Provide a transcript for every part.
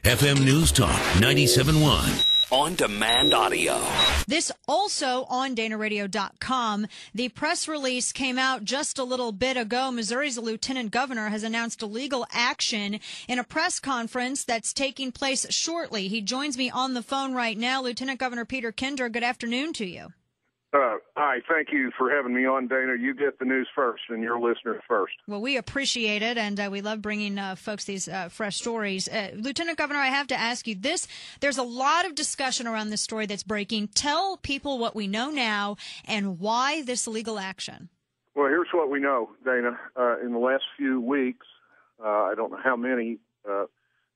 FM News Talk 97.1. On-demand audio. This also on DanaRadio.com. The press release came out just a little bit ago. Missouri's lieutenant governor has announced a legal action in a press conference that's taking place shortly. He joins me on the phone right now. Lieutenant Governor Peter Kinder, good afternoon to you. Hi, thank you for having me on, Dana. You get the news first and your listeners first. Well, we appreciate it, and we love bringing folks these fresh stories. Lieutenant Governor, I have to ask you this. There's a lot of discussion around this story that's breaking. Tell people what we know now and why this legal action. Well, here's what we know, Dana. In the last few weeks, I don't know how many,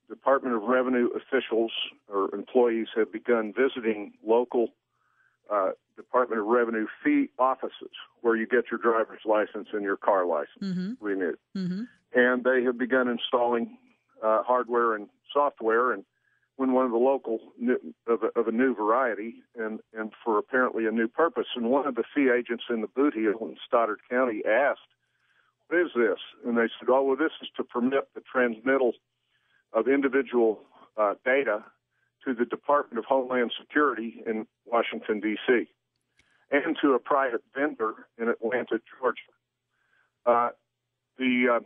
Department of Revenue officials or employees have begun visiting local Department of Revenue fee offices where you get your driver's license and your car license renewed. And they have begun installing hardware and software, and when one of the local of a new variety and for apparently a new purpose. And one of the fee agents in the boot heel in Stoddard County asked, "What is this?" And they said, "Oh, well, this is to permit the transmittal of individual data to the Department of Homeland Security in Washington, D.C., and to a private vendor in Atlanta, Georgia." The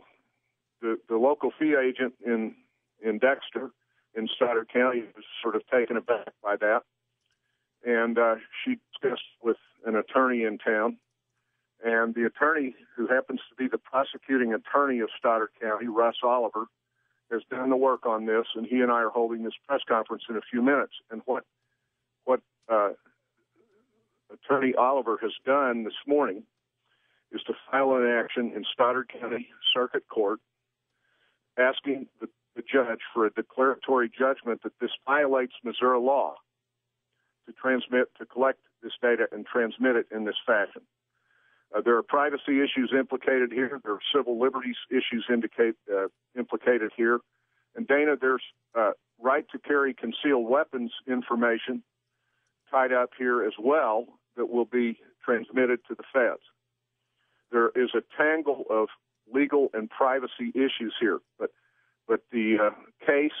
local fee agent in Dexter in Stoddard County was sort of taken aback by that, and she discussed with an attorney in town, and the attorney, who happens to be the prosecuting attorney of Stoddard County, Russ Oliver, has done the work on this, and he and I are holding this press conference in a few minutes. And what Attorney Oliver has done this morning is to file an action in Stoddard County Circuit Court asking the judge for a declaratory judgment that this violates Missouri law to collect this data and transmit it in this fashion. There are privacy issues implicated here. There are civil liberties issues implicated here. And, Dana, there's right to carry concealed weapons information tied up here as well that will be transmitted to the feds. There is a tangle of legal and privacy issues here, but the case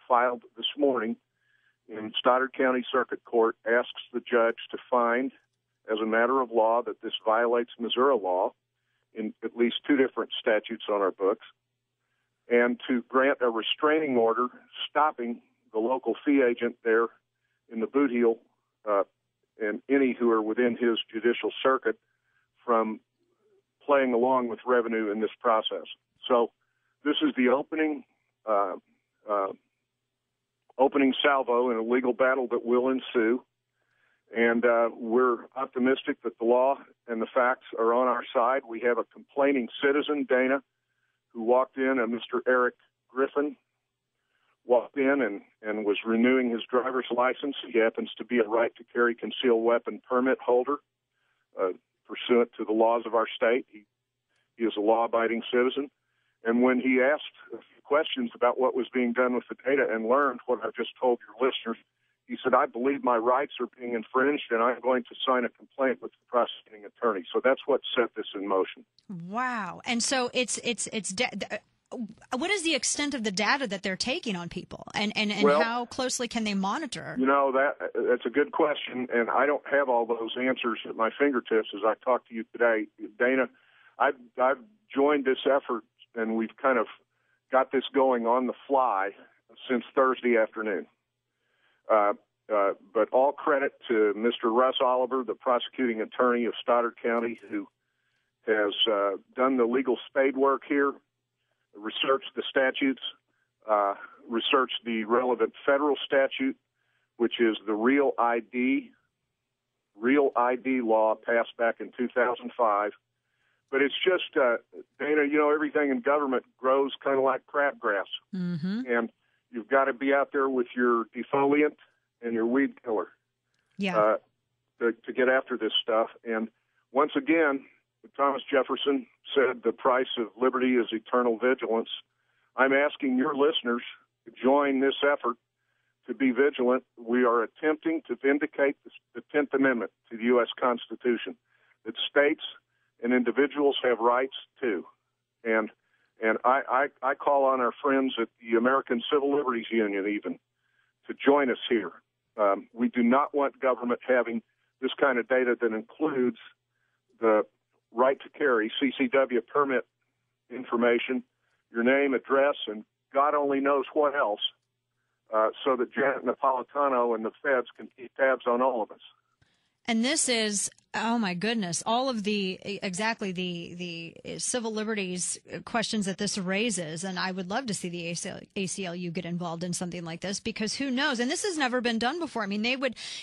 filed this morning in Stoddard County Circuit Court asks the judge to find, as a matter of law, that this violates Missouri law in at least two different statutes on our books, and to grant a restraining order stopping the local fee agent there in the boot heel and any who are within his judicial circuit from playing along with revenue in this process. So this is the opening salvo in a legal battle that will ensue. And we're optimistic that the law and the facts are on our side. We have a complaining citizen, Dana, who walked in, and Mr. Eric Griffin walked in and was renewing his driver's license. He happens to be a right-to-carry concealed weapon permit holder pursuant to the laws of our state. He is a law-abiding citizen. And when he asked a few questions about what was being done with the data and learned what I've just told your listeners, he said, "I believe my rights are being infringed, and I'm going to sign a complaint with the prosecuting attorney." So that's what set this in motion. Wow. And so what is the extent of the data that they're taking on people, and well, how closely can they monitor? You know, that's a good question, and I don't have all those answers at my fingertips as I talk to you today. Dana, I've joined this effort, and we've kind of got this going on the fly since Thursday afternoon. But all credit to Mr. Russ Oliver, the prosecuting attorney of Stoddard County, who has done the legal spade work here, researched the statutes, researched the relevant federal statute, which is the Real ID law passed back in 2005. But it's just, Dana, you know, everything in government grows kind of like crabgrass. And you've got to be out there with your defoliant and your weed killer to get after this stuff. And once again, Thomas Jefferson said the price of liberty is eternal vigilance. I'm asking your listeners to join this effort to be vigilant. We are attempting to vindicate the 10th Amendment to the U.S. Constitution, that states and individuals have rights too. And And I call on our friends at the American Civil Liberties Union even to join us here. We do not want government having this kind of data that includes the right to carry, CCW permit information, your name, address, and God only knows what else, so that Janet Napolitano and the feds can keep tabs on all of us. And this is, oh my goodness, all of the civil liberties questions that this raises. And I would love to see the ACLU get involved in something like this, because who knows? And this has never been done before. I mean,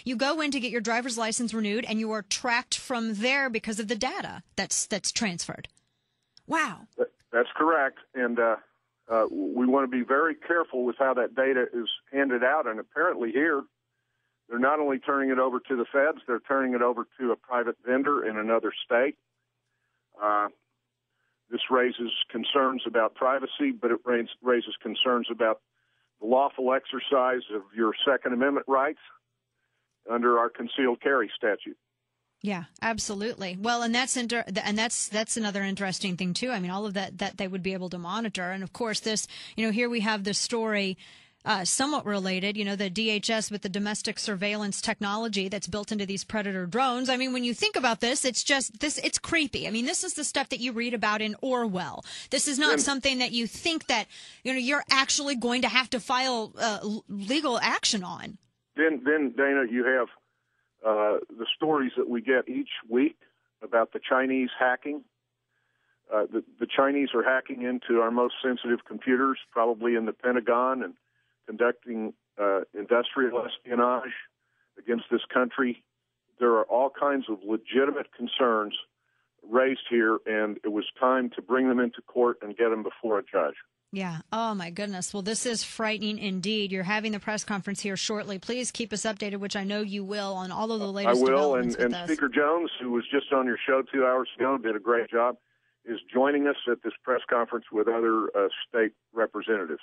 you go in to get your driver's license renewed and you are tracked from there because of the data that's transferred. Wow. That's correct. And we want to be very careful with how that data is handed out. And apparently here, they're not only turning it over to the feds, they're turning it over to a private vendor in another state. This raises concerns about privacy, but it raises concerns about the lawful exercise of your Second Amendment rights under our concealed carry statute. Yeah, absolutely. Well, and that's another interesting thing too. I mean, all of that they would be able to monitor, and of course, this, here we have this story. Somewhat related, the DHS with the domestic surveillance technology that's built into these Predator drones. I mean, when you think about this, it's creepy. I mean, this is the stuff that you read about in Orwell. This is not something that you think that, you're actually going to have to file legal action on. Then Dana, you have the stories that we get each week about the Chinese hacking. The Chinese are hacking into our most sensitive computers, probably in the Pentagon, and conducting industrial espionage against this country. There are all kinds of legitimate concerns raised here, and it was time to bring them into court and get them before a judge. Yeah. Oh, my goodness. Well, this is frightening indeed. You're having the press conference here shortly. Please keep us updated, which I know you will, on all of the latest developments. I will, and Speaker Jones, who was just on your show 2 hours ago, did a great job, is joining us at this press conference with other state representatives.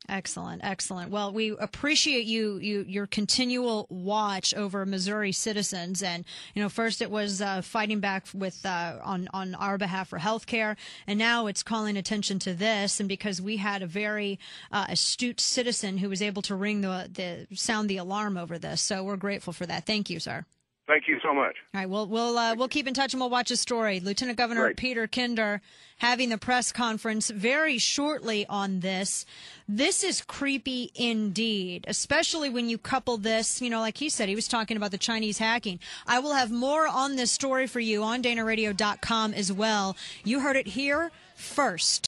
Excellent. Well, we appreciate your continual watch over Missouri citizens. And, first it was fighting back with on our behalf for health care. And now it's calling attention to this. And because we had a very astute citizen who was able to sound the alarm over this. So we're grateful for that. Thank you, sir. Thank you so much. All right, we'll keep in touch and we'll watch a story. Lieutenant Governor Peter Kinder having the press conference very shortly on this. This is creepy indeed, especially when you couple this, like he said, he was talking about the Chinese hacking. I will have more on this story for you on DanaRadio.com as well. You heard it here first.